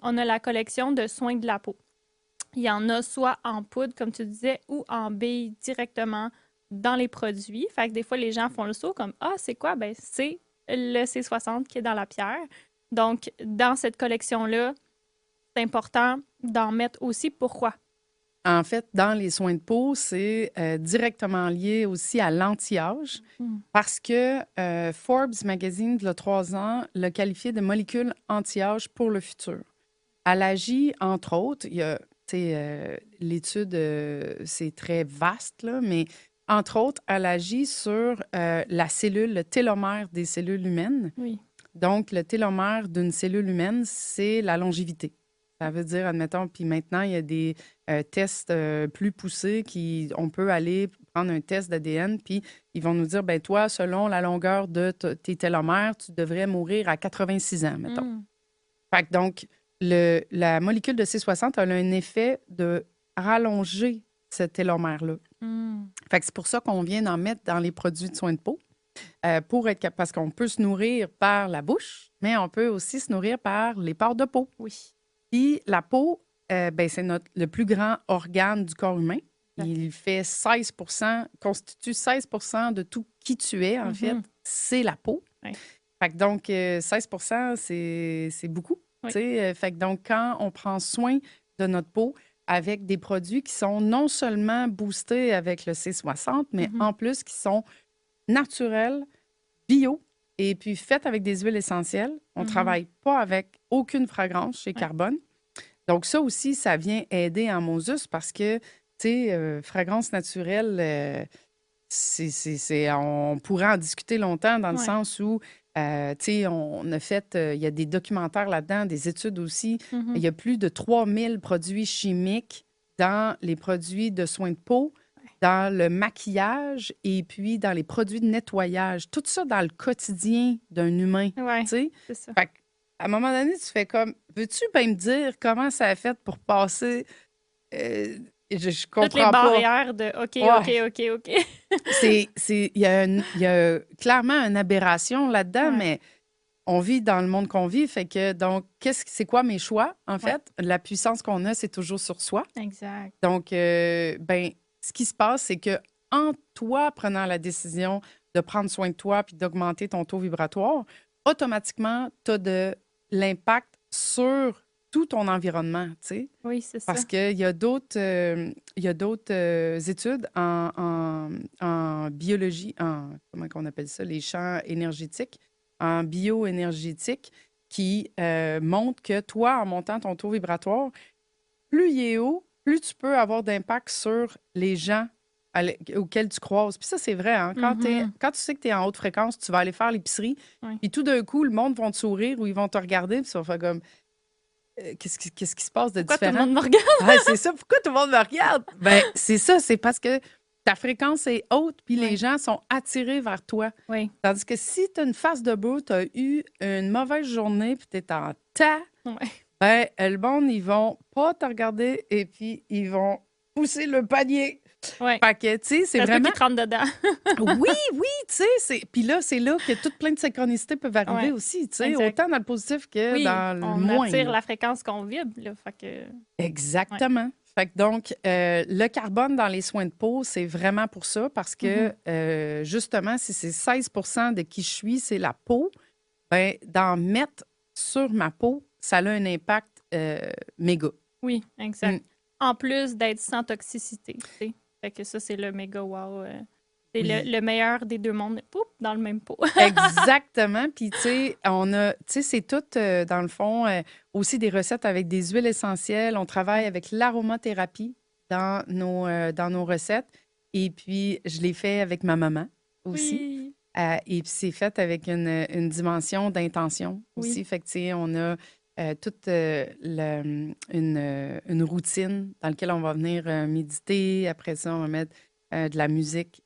on a la collection de soins de la peau. Il y en a soit en poudre, comme tu disais, ou en bille directement dans les produits. Fait que des fois, les gens font le saut comme Ah, c'est quoi? Ben, c'est le C60 qui est dans la pierre. Donc, dans cette collection-là, c'est important d'en mettre aussi. Pourquoi? En fait, dans les soins de peau, c'est directement lié aussi à l'anti-âge Hmm. parce que Forbes Magazine, il y a 3 ans, l'a qualifié de molécule anti-âge pour le futur. Elle agit, entre autres, il y a, tu sais, l'étude, c'est très vaste, là, mais entre autres, elle agit sur la cellule, le télomère des cellules humaines. Oui. Donc, le télomère d'une cellule humaine, c'est la longévité. Ça veut dire, admettons, puis maintenant, il y a des tests plus poussés on peut aller prendre un test d'ADN, puis ils vont nous dire, ben toi, selon la longueur de tes télomères, tu devrais mourir à 86 ans, mettons. Hmm. Fait que donc, la molécule de C60 a un effet de rallonger ce télomère-là. Hmm. Fait que c'est pour ça qu'on vient d'en mettre dans les produits de soins de peau, parce qu'on peut se nourrir par la bouche, mais on peut aussi se nourrir par les pores de peau. Oui. Puis la peau, ben, c'est le plus grand organe du corps humain. Tout à fait. Il fait 16 constitue 16 de tout qui tu es, en fait, Mhm. c'est la peau. Ouais. Fait que donc, 16 c'est beaucoup. Oui. Tu sais. Fait que donc, quand on prend soin de notre peau avec des produits qui sont non seulement boostés avec le C60, mais Mhm. en plus qui sont naturels, bio, et puis faits avec des huiles essentielles. On ne Mhm. travaille pas avec aucune fragrance chez Ouais. Carbone. Donc, ça aussi, ça vient aider en Mosus parce que, tu sais, fragrance naturelle, on pourrait en discuter longtemps dans le Ouais. sens où, tu sais, on a fait, il y a des documentaires là-dedans, des études aussi. Mhm. Il y a plus de 3000 produits chimiques dans les produits de soins de peau, Ouais. dans le maquillage et puis dans les produits de nettoyage. Tout ça dans le quotidien d'un humain, tu Ouais. sais. C'est ça. Fait à un moment donné, tu fais comme, veux-tu bien me dire comment ça a fait pour passer? Euh, je Toutes les comprends pas. barrières de OK, OK, Ouais, OK, OK. il y a clairement une aberration là-dedans, Ouais. mais on vit dans le monde qu'on vit, fait que donc, c'est quoi mes choix, en Ouais. fait? La puissance qu'on a, c'est toujours sur soi. Exact. Donc, ben, ce qui se passe, c'est que en toi prenant la décision de prendre soin de toi puis d'augmenter ton taux vibratoire, automatiquement, tu as de l'impact sur tout ton environnement, tu sais. Oui, c'est Parce ça. il y a d'autres études en biologie, comment qu'on appelle ça, les champs énergétiques, en bioénergétique, qui montrent que toi, en montant ton taux vibratoire, plus il est haut, plus tu peux avoir d'impact sur les gens auxquels tu croises. Puis ça, c'est vrai, hein? Mhm. Quand tu sais que tu es en haute fréquence, tu vas aller faire l'épicerie, Ouais. puis tout d'un coup, le monde va te sourire ou ils vont te regarder, puis ça va faire comme qu'est-ce qui se passe de Pourquoi tout le différent? monde me regarde? Ah, c'est ça, pourquoi tout le monde me regarde? Ben, c'est ça, c'est parce que ta fréquence est haute, puis les Oui. gens sont attirés vers toi. Oui. Tandis que si tu as une face de boue, tu as eu une mauvaise journée, puis tu es en tas, Ouais. ben, le monde, ils vont pas te regarder et puis ils vont pousser le panier. Ouais. Fait que, tu sais, c'est C'est toi vraiment. qui te rentre dedans. Oui, oui, tu sais, puis là, c'est là que toutes plein de synchronicités peuvent arriver Ouais. aussi, tu sais, Exact. autant dans le positif que Oui, dans le on moins, attire là. la fréquence qu'on vibre, là. Fait que, ouais. Exactement. Fait que donc, le carbone dans les soins de peau, c'est vraiment pour ça, parce Mhm. que, justement, si c'est 16 de qui je suis, c'est la peau, ben, d'en mettre sur ma peau, ça a un impact méga. Oui, Mm. exact. En plus d'être sans toxicité, tu sais. Fait que ça, c'est le méga wow. C'est Oui. le meilleur des deux mondes. Poup, dans le même pot. Exactement. Puis, tu sais, c'est tout, dans le fond, aussi des recettes avec des huiles essentielles. On travaille Ouais. avec l'aromathérapie dans nos recettes. Et puis, je l'ai fait avec ma maman aussi. Oui, Et puis, c'est fait avec une dimension d'intention oui. aussi. Fait que, tu sais, on a toute une routine dans laquelle on va venir méditer. Après ça, on va mettre de la musique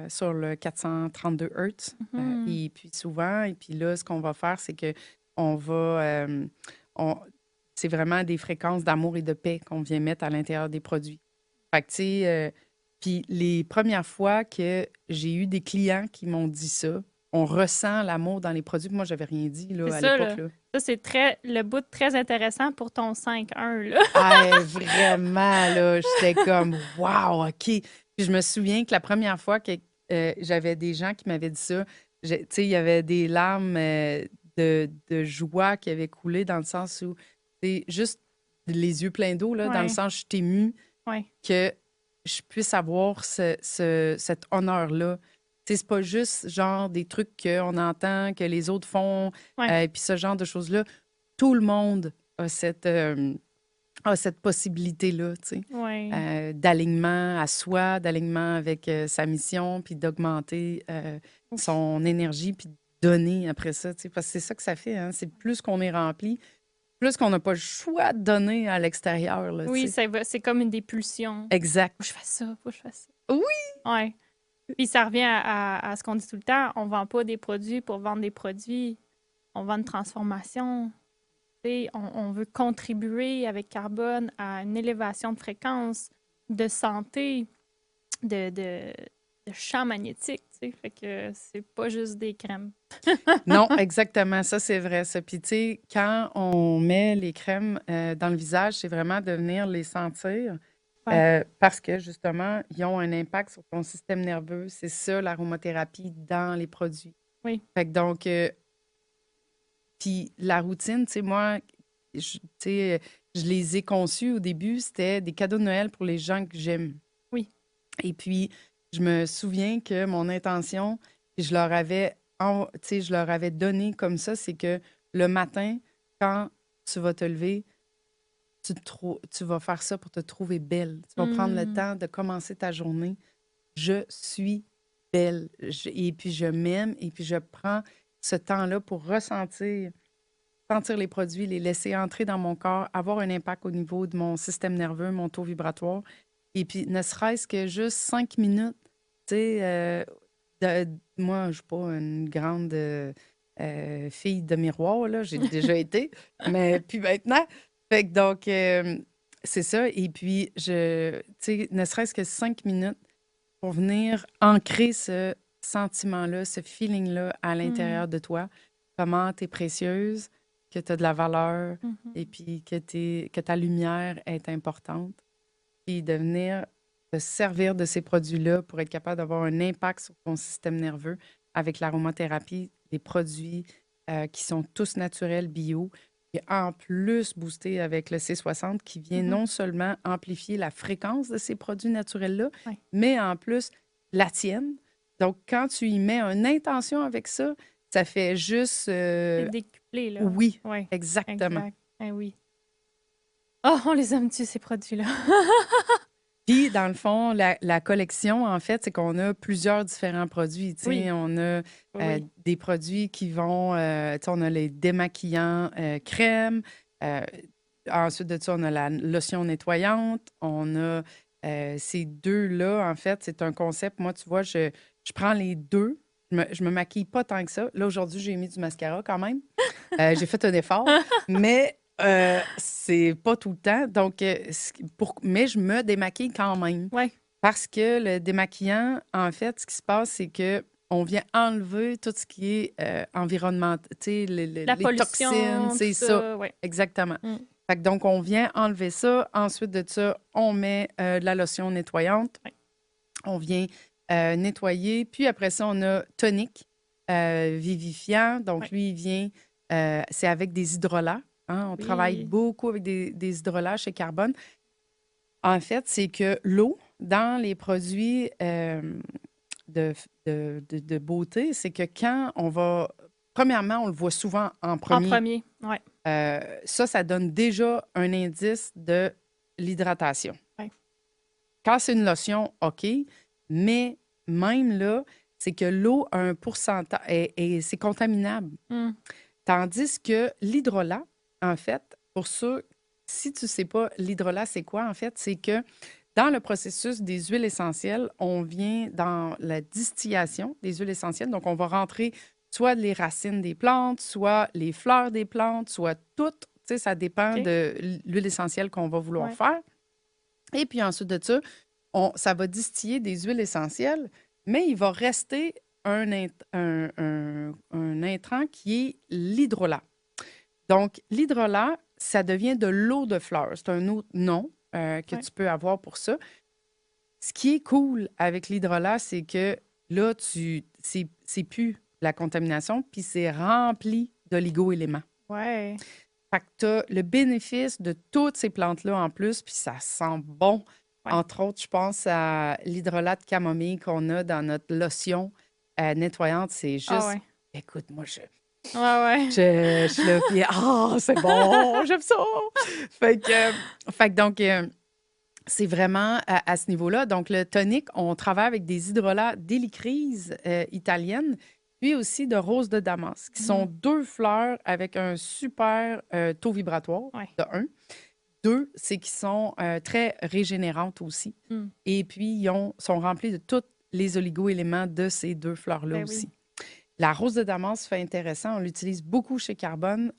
sur le 432 Hertz. Mhm. Et puis souvent, et puis là, ce qu'on va faire, c'est que on va, on- c'est vraiment des fréquences d'amour et de paix qu'on vient mettre à l'intérieur des produits. Fait que, tu sais, puis les premières fois que j'ai eu des clients qui m'ont dit ça, on ressent l'amour dans les produits. Moi, j'avais rien dit C'est là, à ça, l'époque. là. Là. Ça, c'est le bout très intéressant pour ton 5-1, là. Ah, vraiment, là, j'étais comme, wow, OK. Puis je me souviens que la première fois que j'avais des gens qui m'avaient dit ça, tu sais, il y avait des larmes de joie qui avaient coulé dans le sens où, c'est juste les yeux pleins d'eau, là, dans le Ouais, sens, je suis émue ouais, que je puisse avoir cet honneur-là. Tu sais, c'est pas juste genre des trucs qu'on entend, que les autres font, ouais, puis ce genre de choses-là. Tout le monde a cette possibilité-là, tu sais, ouais. d'alignement à soi, d'alignement avec sa mission, puis d'augmenter Oui. son énergie, puis de donner après ça, tu sais, parce que c'est ça que ça fait, hein, c'est plus qu'on est rempli, plus qu'on n'a pas le choix de donner à l'extérieur, là, tu Oui, sais. c'est comme une des pulsions. Exact. Faut que je fasse ça, faut que je fasse ça. Oui! Ouais. Puis ça revient à ce qu'on dit tout le temps, on vend pas des produits pour vendre des produits, on vend une transformation. Tu sais, on veut contribuer avec carbone à une élévation de fréquence, de santé, de, de champ magnétique, tu sais. Fait que c'est pas juste des crèmes. Non, exactement, ça, c'est vrai, ça. Puis, tu sais, quand on met les crèmes dans le visage, c'est vraiment de venir les sentir. Ouais. Parce que justement, ils ont un impact sur ton système nerveux. C'est ça, l'aromathérapie dans les produits. Oui. Fait que donc, puis la routine, tu sais, moi, tu sais, je les ai conçus au début, c'était des cadeaux de Noël pour les gens que j'aime. Oui. Et puis, je me souviens que mon intention, puis tu sais, je leur avais donné comme ça, c'est que le matin, quand tu vas te lever, tu vas faire ça pour te trouver belle. Tu vas prendre le Hmm. temps de commencer ta journée. Je suis belle. Et puis, je m'aime. Et puis, je prends ce temps-là pour sentir les produits, les laisser entrer dans mon corps, avoir un impact au niveau de mon système nerveux, mon taux vibratoire. Et puis, ne serait-ce que juste 5 minutes, tu sais, moi, je ne suis pas une grande fille de miroir, là. J'ai déjà été, mais puis maintenant. Fait que donc, c'est ça. Et puis, tu sais, ne serait-ce que 5 minutes pour venir ancrer ce sentiment-là, ce feeling-là à Hmm. l'intérieur de toi. Comment tu es précieuse, que tu as de la valeur Mhm. et puis que ta lumière est importante. Puis de venir te servir de ces produits-là pour être capable d'avoir un impact sur ton système nerveux avec l'aromathérapie, des produits qui sont tous naturels, bio, et en plus boosté avec le C60 qui vient Mhm. non seulement amplifier la fréquence de ces produits naturels-là, Ouais. mais en plus la tienne. Donc, quand tu y mets une intention avec ça, ça fait juste C'est décuplé, là. oui, Ouais. exactement. Exact. Eh oui. Oh, on les aime-tu, ces produits-là? Puis, dans le fond, la collection, en fait, c'est qu'on a plusieurs différents produits. Tu sais, Oui. on a Oui. des produits qui vont, tu sais, on a les démaquillants crème. euh, Ensuite de ça, on a la lotion nettoyante. On a ces deux-là, en fait, c'est un concept. Moi, tu vois, je prends les deux. Je me maquille pas tant que ça. Là, aujourd'hui, j'ai mis du mascara quand même. J'ai fait un effort, mais c'est pas tout le temps. Donc, mais je me démaquille quand même. Ouais. Parce que le démaquillant, en fait, ce qui se passe, c'est que on vient enlever tout ce qui est environnemental, tu sais, La les toxines, pollution, tout c'est ça. ça, ouais. Exactement. Mm. Fait que donc, on vient enlever ça. Ensuite de ça, on met de la lotion nettoyante. Ouais. On vient nettoyer. Puis après ça, on a tonique vivifiant. Donc, Ouais. lui, il vient, c'est avec des hydrolats. Hein. On travaille Oui. beaucoup avec des hydrolats chez Carbone. En fait, c'est que l'eau, dans les produits de, de beauté, c'est que quand on va. Premièrement, on le voit souvent en En premier. premier, ouais. Ça donne déjà un indice de l'hydratation. Ouais. Quand c'est une lotion, OK, mais même là, c'est que l'eau a un pourcentage et c'est contaminable. Mm. Tandis que l'hydrolat, en fait, pour ceux, si tu ne sais pas, l'hydrolat, c'est quoi, en fait? C'est que dans le processus des huiles essentielles, on vient dans la distillation des huiles essentielles. Donc, on va rentrer soit les racines des plantes, soit les fleurs des plantes, soit toutes. Tu sais, ça dépend OK. de l'huile essentielle qu'on va vouloir Ouais. faire. Et puis ensuite de ça, ça va distiller des huiles essentielles, mais il va rester un intrant qui est l'hydrolat. Donc, l'hydrolat, ça devient de l'eau de fleurs. C'est un autre nom que Ouais. tu peux avoir pour ça. Ce qui est cool avec l'hydrolat, c'est que là, c'est plus la contamination, puis c'est rempli d'oligo-éléments. Ouais. Fait que tu as le bénéfice de toutes ces plantes-là en plus, puis ça sent bon. Ouais. Entre autres, je pense à l'hydrolat de camomille qu'on a dans notre lotion nettoyante. C'est Ah juste, ouais. écoute, moi, Ouais, ouais. je suis là, puis c'est bon, j'aime ça. Fait que donc, c'est vraiment à ce niveau-là. Donc, le tonique, on travaille avec des hydrolats d'hélicryse italienne, puis aussi de rose de Damas, qui sont Mhm. deux fleurs avec un super taux vibratoire, Ouais. de un. Deux, c'est qu'ils sont très régénérantes aussi. Mm. Et puis, sont remplis de tous les oligo-éléments de ces deux fleurs-là Ben aussi. oui. La rose de Damas, fait intéressant, on l'utilise beaucoup chez Carbone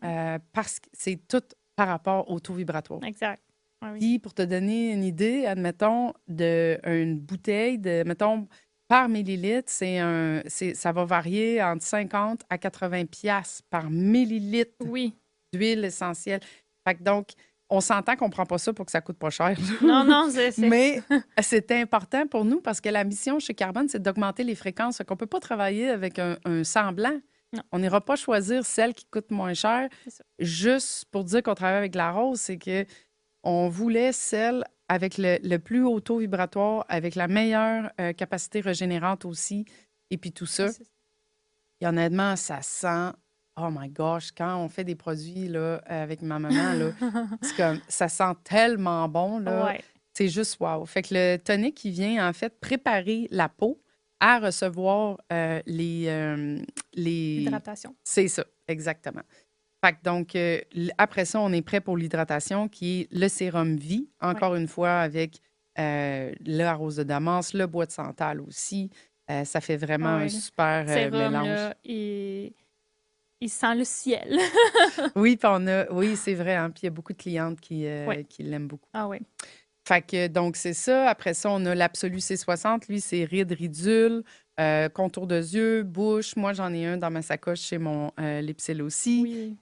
parce que c'est tout par rapport au taux vibratoire. Exact. Ouais, oui. Puis, pour te donner une idée, admettons, d'une bouteille de, mettons, par millilitre, ça va varier entre 50 à 80 piastres par millilitre Oui. d'huile essentielle. Fait que donc, on s'entend qu'on prend pas ça pour que ça coûte pas cher. Non, non, c'est... Mais c'est important pour nous parce que la mission chez Carbone, c'est d'augmenter les fréquences. Fait qu'on peut pas travailler avec un semblant. Non, On n'ira pas choisir celle qui coûte moins cher c'est ça. juste pour dire qu'on travaille avec la rose. C'est que on voulait celle avec le plus haut taux vibratoire, avec la meilleure capacité régénérante aussi, et puis tout Ouais, ça. c'est ça. Et honnêtement, ça sent, oh my gosh, quand on fait des produits là, avec ma maman, là, c'est comme, ça sent tellement bon, là, Ouais. c'est juste wow. Fait que le tonic, il vient en fait préparer la peau à recevoir les... Hydratation. C'est ça, exactement. Fait que donc, après ça, on est prêt pour l'hydratation, qui est le sérum vie, Ouais. encore une fois, avec la rose de Damas, le bois de santal aussi. Ça fait vraiment Ah un ouais. Le super sérum, mélange. là, il sent le ciel. Oui, puis oui, c'est vrai, hein, puis il y a beaucoup de clientes Ouais. qui l'aiment beaucoup. Ah ouais. Fait que donc, c'est ça. Après ça, on a l'Absolu C60. Lui, c'est rides, ridules, contour de yeux, bouche. Moi, j'en ai un dans ma sacoche chez mon Lipsil aussi. Oui.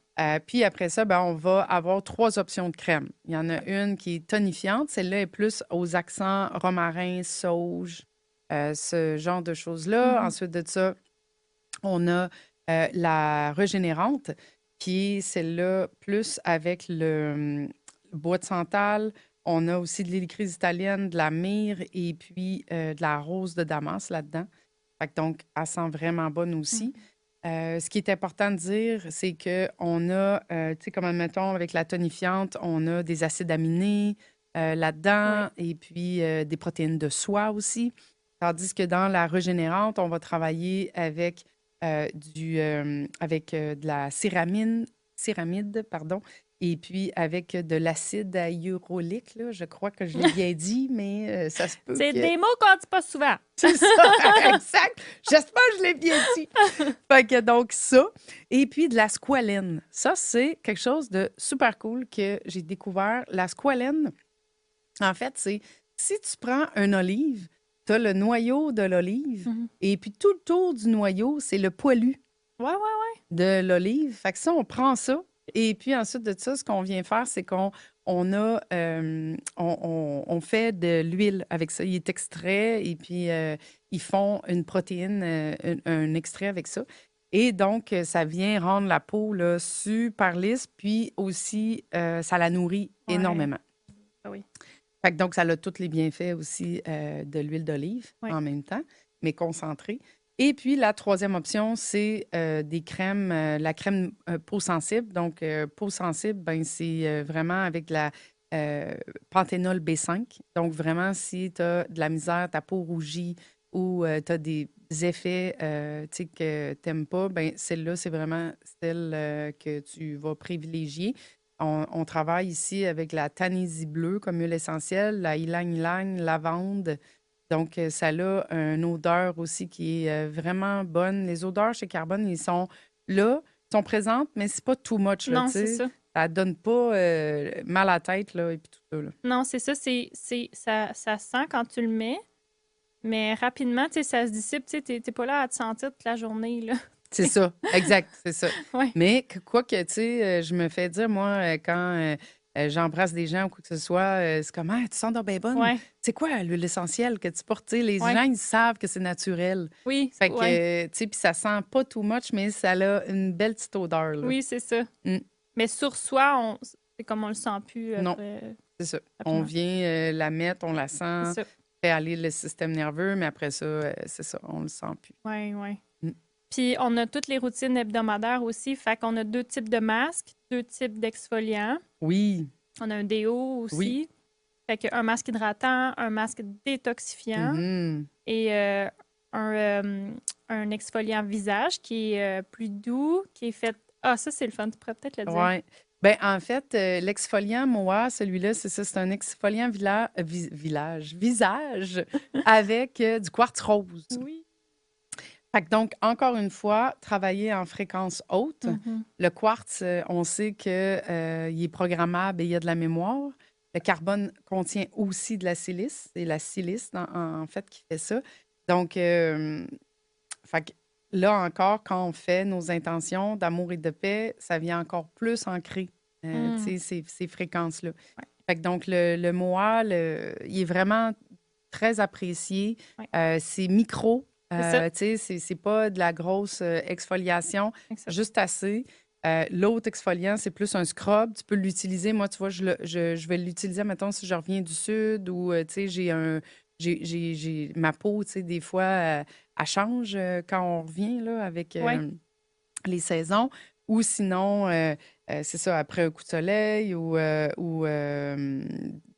Puis après ça, ben, on va avoir trois options de crème. Il y en a Ouais. une qui est tonifiante. Celle-là est plus aux accents romarin, sauge, ce genre de choses-là. Mhm. Ensuite de ça, on a la régénérante, qui est celle-là plus avec le bois de santal. On a aussi de l'hélicryse italienne, de la myrrhe et puis de la rose de Damas là-dedans. Fait que donc, elle sent vraiment bonne aussi. Mhm. Ce qui est important de dire, c'est qu'on a, tu sais, comme admettons, avec la tonifiante, on a des acides aminés Ouais. là-dedans et puis des protéines de soie aussi. Tandis que dans la régénérante, on va travailler avec, de la céramide, pardon, et puis avec de l'acide hyaluronique, là. Je crois que je l'ai bien dit, mais ça se peut C'est que... des mots qu'on dit pas souvent. C'est ça, exact. J'espère que je l'ai bien dit. Fait que donc ça. Et puis de la squalène. Ça, c'est quelque chose de super cool que j'ai découvert. La squalène, en fait, c'est si tu prends une olive, tu as le noyau de l'olive Mhm. et puis tout le tour du noyau, c'est le poilu Ouais, ouais, ouais. de l'olive. Fait que ça, on prend ça. Et puis ensuite de ça, ce qu'on vient faire, c'est on fait de l'huile avec ça. Il est extrait et puis ils font une protéine, un extrait avec ça. Et donc, ça vient rendre la peau là, super lisse, puis aussi, ça la nourrit Ouais. énormément. Ah oui. Fait que donc, ça a tous les bienfaits aussi de l'huile d'olive Ouais. en même temps, mais concentrée. Et puis, la troisième option, c'est des crèmes, la crème peau sensible. Donc, peau sensible, ben, c'est vraiment avec de la panthénol B5. Donc, vraiment, si tu as de la misère, ta peau rougit ou tu as des effets tu sais, que tu n'aimes pas, ben, celle-là, c'est vraiment celle que tu vas privilégier. On travaille ici avec la Tanésie bleue comme huile essentielle, la ylang-ylang, lavande. Donc, ça a une odeur aussi qui est vraiment bonne. Les odeurs chez Carbone, ils sont là, sont présentes, mais c'est pas too much, là, tu Non, c'est sais. ça. Ça donne pas mal à la tête, là, et puis tout ça, là. Non, c'est ça. Ça sent quand tu le mets, Mais rapidement, tu sais, ça se dissipe. Tu sais, t'es pas là à te sentir toute la journée, là. C'est ça, exact, c'est ça. Ouais, Mais quoi que, tu sais, je me fais dire, moi, quand j'embrasse des gens ou quoi que ce soit, c'est comme, ah, tu sens donc bien bonne. ouais, C'est quoi l'essentiel que tu portes? Tu sais, les ouais. gens, ils savent que c'est naturel. Oui, Fait ouais. que, tu sais, puis ça sent pas too much, mais ça a une belle petite odeur, là. Oui, c'est ça. Mm. Mais sur soi, c'est comme on le sent plus Non, après, c'est ça. On rapidement. vient la mettre, on la C'est sent, ça. fait aller le système nerveux, mais après ça, c'est ça, on le sent plus. Ouais, ouais. Mm. Puis on a toutes les routines hebdomadaires aussi. Fait qu'on a 2 types de masques, 2 types d'exfoliants. Oui, On a un déo oui. aussi. Fait qu'un masque hydratant, un masque détoxifiant Mhm. et un, un exfoliant visage qui est plus doux, qui est fait. Ah, ça, c'est le fun. Tu pourrais peut-être le dire. Ouais. Ben, en fait, l'exfoliant Moa, celui-là, c'est ça, c'est un exfoliant visage avec du quartz rose. Oui. Fait que donc, encore une fois, travailler en fréquence haute. Mhm. Le quartz, on sait qu'il est programmable et il y a de la mémoire. Le carbone contient aussi de la silice. C'est la silice, en fait, qui fait ça. Donc, fait que là encore, quand on fait nos intentions d'amour et de paix, ça vient encore plus ancrer, tu Mm. sais, ces fréquences-là. Ouais. Fait que donc, le MOA, il est vraiment très apprécié. Ouais. C'est micro, C'est ça. tu sais, c'est pas de la grosse exfoliation, Exact. juste assez. L'autre exfoliant, c'est plus un scrub. Tu peux l'utiliser. Moi, tu vois, je vais l'utiliser, mettons, si je reviens du sud ou, tu sais, ma peau, tu sais, des fois, elle change quand on revient, là, avec Ouais. les saisons. Ou sinon, c'est ça, après un coup de soleil ou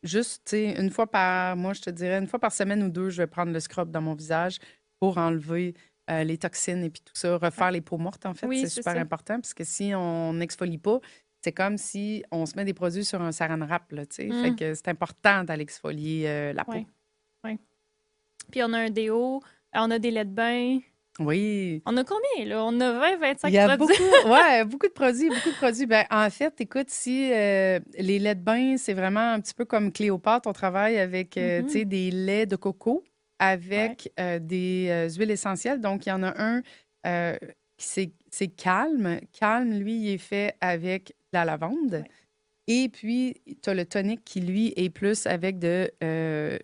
juste, tu sais, moi, je te dirais, une fois par semaine ou deux, je vais prendre le scrub dans mon visage pour enlever les toxines et puis tout ça, Ouais. refaire les peaux mortes, en fait, Oui, c'est c'est super ça. important parce que si on n'exfolie pas, c'est comme si on se met des produits sur un saran wrap, là, tu sais. Fait Mm. que c'est important d'aller exfolier la peau. Ouais. Ouais. Puis on a un déo, on a des laits de bain. Oui. On a combien, là? On a 20, Il 25 y a produits. beaucoup, ouais, beaucoup de produits, beaucoup de produits. Ben, en fait, écoute, si les laits de bain, c'est vraiment un petit peu comme Cléopâtre, on travaille avec, tu Mhm. sais, des laits de coco Ouais. avec des huiles essentielles. Donc, il y en a un c'est Calme. Calme, lui, il est fait avec de la lavande. Ouais. Et puis, tu as le tonique qui, lui, est plus avec Citron,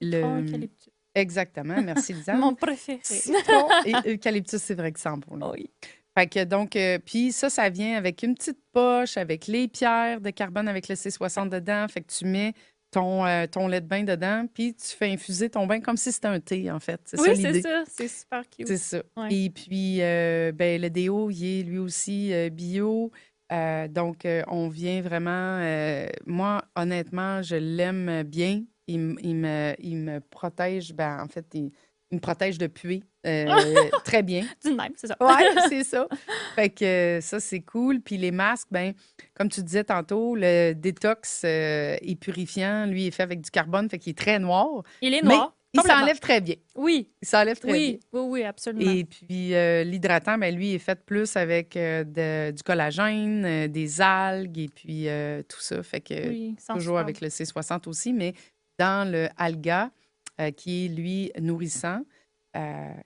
le... eucalyptus. Exactement, merci, Lisanne. Mon préféré. Citron et eucalyptus, c'est vrai que c'est bon, lui. Oui. Fait que donc, puis ça vient avec une petite poche, avec les pierres de carbone avec le C60 dedans. Fait que tu mets ton lait de bain dedans, puis tu fais infuser ton bain comme si c'était un thé, en fait. C'est ça Oui, c'est l'idée. ça. C'est super C'est cute. ça. Ouais. Et puis, ben, le déo, il est lui aussi bio. Donc, on vient vraiment. Moi, honnêtement, je l'aime bien. Il me protège. Ben, en fait, il me protège de puer très bien. Du même, c'est ça. Ouais, c'est ça. Fait que ça, c'est cool. Puis les masques, ben, comme tu disais tantôt, le détox et purifiant, lui, est fait avec du carbone, fait qu'il est très noir, Il est mais noir, il complètement. s'enlève très bien. Oui, Il s'enlève très bien. oui, oui, oui, absolument. Et puis l'hydratant, ben, lui, est fait plus avec du collagène, des algues et puis tout ça. Fait que Oui, il sent toujours super avec bon. le C60 aussi, mais dans le alga, qui est, lui, nourrissant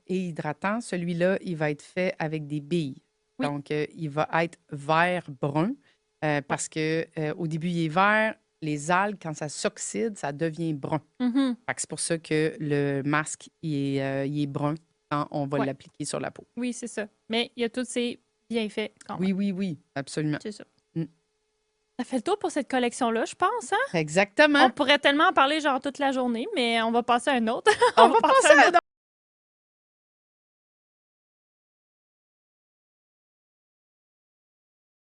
et hydratant, celui-là, il va être fait avec des billes. Oui, Donc, il va être vert-brun ouais. parce que au début, il est vert. Les algues, quand ça s'oxyde, ça devient brun. Mhm. Fait que c'est pour ça que le masque, il est brun quand on va Ouais. l'appliquer sur la peau. Oui, c'est ça. Mais il y a tous ces bienfaits quand même. Oui, oui, oui, absolument. C'est ça. Mm. Ça fait le tour pour cette collection-là, je pense, hein? Exactement. On pourrait tellement en parler genre toute la journée, mais on va passer à un autre. On On va va passer passer à un à autre